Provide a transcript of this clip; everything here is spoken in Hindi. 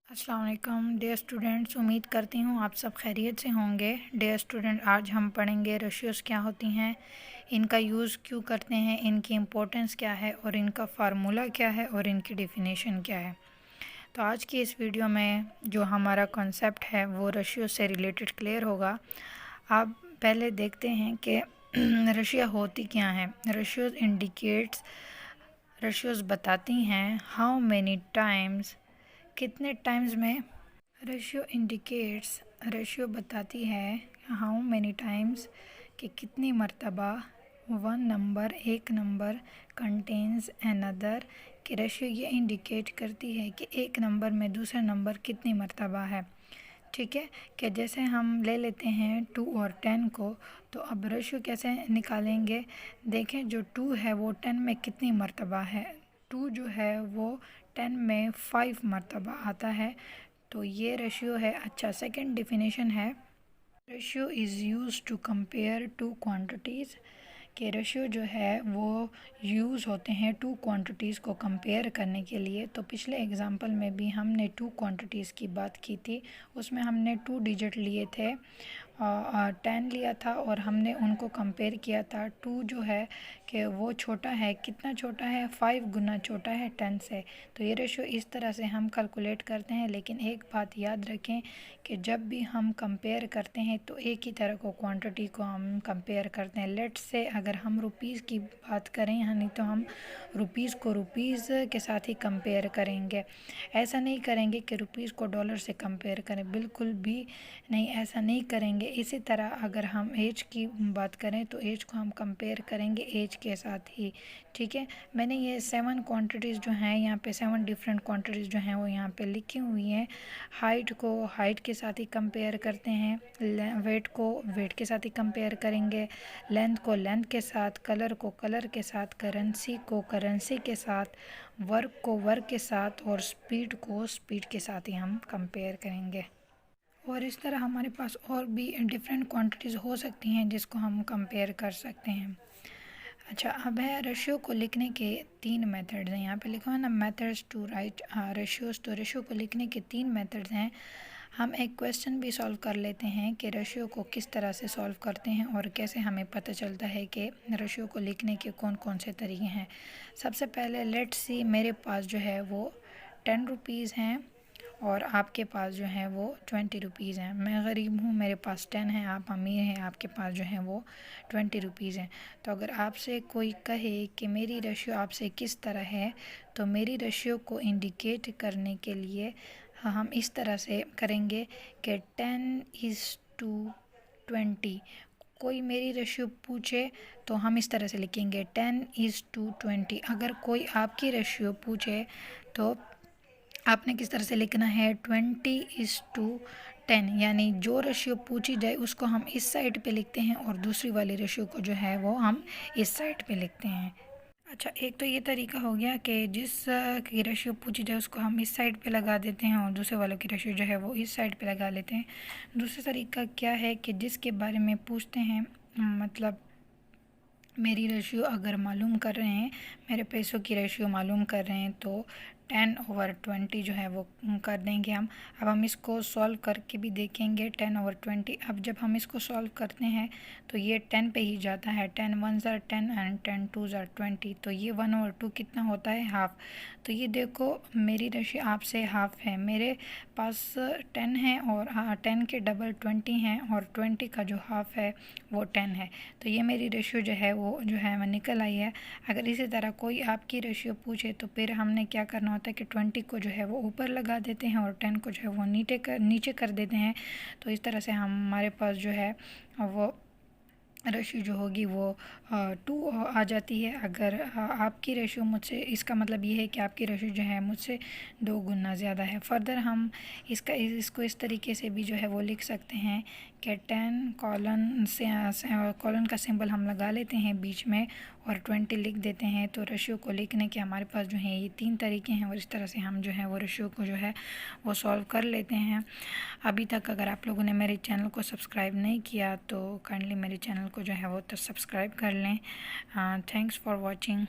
अस्सलाम वालेकुम डियर स्टूडेंट्स, उम्मीद करती हूँ आप सब खैरियत से होंगे। डियर स्टूडेंट, आज हम पढ़ेंगे रेशियोज़ क्या होती हैं, इनका यूज़ क्यों करते हैं, इनकी इम्पोर्टेंस क्या है और इनका फार्मूला क्या है और इनकी डेफिनेशन क्या है। तो आज की इस वीडियो में जो हमारा कॉन्सेप्ट है वो रेशियो से रिलेटेड क्लियर होगा। आप पहले देखते हैं कि रेशियो होती क्या है। रेशियोज़ बताती हैं हाउ मैनी टाइम्स, कितने टाइम्स में। रेशियो बताती है हाउ मैनी टाइम्स कि कितनी मर्तबा एक नंबर कंटेन्स अनदर, कि रेशियो ये इंडिकेट करती है कि एक नंबर में दूसरा नंबर कितनी मर्तबा है। ठीक है, कि जैसे हम ले लेते हैं 2 और 10 को, तो अब रेशियो कैसे निकालेंगे। देखें, जो 2 है वो 10 में कितनी मर्तबा है। 2 जो है वो 10 में 5 मर्तबा आता है। तो ये रेशियो है। अच्छा, सेकंड डेफिनेशन है, ratio is use to compare two quantities, कि रेशियो जो है वो यूज़ होते हैं टू क्वांटिटीज़ को कंपेयर करने के लिए। तो पिछले एग्जांपल में भी हमने टू क्वांटिटीज़ की बात की थी, उसमें हमने 2 डिजिट लिए थे और 10 लिया था और हमने उनको कंपेयर किया था। 2 जो है कि वो छोटा है, कितना छोटा है, 5 गुना छोटा है 10 से। तो ये रेशियो इस तरह से हम कैलकुलेट करते हैं। लेकिन एक बात याद रखें कि जब भी हम कंपेयर करते हैं तो एक ही तरह को क्वांटिटी को हम कंपेयर करते हैं। लेट्स से अगर हम रुपीज़ की बात करें, यानी तो हम रुपीज़ को रुपीज़ के साथ ही कंपेयर करेंगे। ऐसा नहीं करेंगे कि रुपीज़ को डॉलर से कंपेयर करें, बिल्कुल भी नहीं, ऐसा नहीं करेंगे। इसी तरह अगर हम एज की बात करें तो एज को हम कंपेयर करेंगे एज के साथ ही। ठीक है, मैंने ये 7 क्वांटिटीज़ जो हैं यहाँ पे, 7 डिफरेंट क्वांटिटीज़ जो हैं वो यहाँ पे लिखी हुई हैं। हाइट को हाइट के साथ ही कंपेयर करते हैं, वेट को वेट के साथ ही कंपेयर करेंगे, लेंथ को लेंथ के साथ, कलर को कलर के साथ, करेंसी को करेंसी के साथ, वर्क को वर्क के साथ और स्पीड को स्पीड के साथ ही हम कंपेयर करेंगे। और इस तरह हमारे पास और भी डिफरेंट क्वांटिटीज़ हो सकती हैं जिसको हम कंपेयर कर सकते हैं। अच्छा, अब है रेशियो को लिखने के 3 मेथड्स हैं। यहाँ पे लिखा है ना, मेथड्स टू राइट रेशियोज़। तो रेशियो को लिखने के 3 मेथड्स हैं। हम एक क्वेश्चन भी सॉल्व कर लेते हैं कि रेशियो को किस तरह से सॉल्व करते हैं और कैसे हमें पता चलता है कि रेशियो को लिखने के कौन कौन से तरीके हैं। सबसे पहले लेट्स सी, मेरे पास जो है वो 10 रुपीज़ हैं और आपके पास जो है वो 20 रुपीज़ हैं। मैं गरीब हूँ, मेरे पास 10 है, आप अमीर हैं, आपके पास जो है वो 20 रुपीज़ हैं। तो अगर आपसे कोई कहे कि मेरी रेशियो आपसे किस तरह है, तो मेरी रेशियो को इंडिकेट करने के लिए हम इस तरह से करेंगे कि 10:20। कोई मेरी रेशियो पूछे तो हम इस तरह से लिखेंगे 10:20। अगर कोई आपकी रेशियो पूछे तो आपने किस तरह से लिखना है, 20:10। यानी जो रेशियो पूछी जाए उसको हम इस साइड पे लिखते हैं और दूसरी वाली रेशियो को जो है वो हम इस साइड पे लिखते हैं। अच्छा, एक तो ये तरीका हो गया कि जिस की रेशियो पूछी जाए उसको हम इस साइड पे लगा देते हैं और दूसरे वालों की रेशियो जो है वो इस साइड पे लगा लेते हैं। दूसरा तरीका क्या है कि जिसके बारे में पूछते हैं, मतलब मेरी रेशियो अगर मालूम कर रहे हैं, मेरे पैसों की रेशियो मालूम कर रहे हैं, तो 10/20 जो है वो कर देंगे हम। अब हम इसको सॉल्व करके भी देखेंगे 10/20। अब जब हम इसको सॉल्व करते हैं तो ये 10 पे ही जाता है। 10 1s are 10 and 10 2s are 20। तो ये 1/2 कितना होता है, हाफ। तो ये देखो, मेरी रेशियो आपसे हाफ है, मेरे पास 10 है और 10 के डबल 20 हैं और 20 का जो हाफ है वो 10 है। तो ये मेरी रेशियो जो है वो निकल आई है। अगर इसी तरह कोई आपकी रेशियो पूछे तो फिर हमने क्या करना होता है कि 20 को जो है वो ऊपर लगा देते हैं और 10 को जो है वो नीचे कर देते हैं। तो इस तरह से हमारे पास जो है वो रेशियो जो होगी वो 2 आ जाती है। अगर आपकी रेशियो मुझसे, इसका मतलब ये है कि आपकी रेशियो जो है मुझसे 2 गुना ज़्यादा है। फर्दर हम इसको इस तरीके से भी जो है वो लिख सकते हैं कि 10 कॉलन का सिंबल हम लगा लेते हैं बीच में और 20 लिख देते हैं। तो रेशियो को लिखने के हमारे पास जो है ये 3 तरीके हैं और इस तरह से हम जो है वो रेशियो को जो है वो सॉल्व कर लेते हैं। अभी तक अगर आप लोगों ने मेरे चैनल को सब्सक्राइब नहीं किया तो काइंडली मेरे चैनल को जो है वो तो सब्सक्राइब कर लें। Thanks for watching.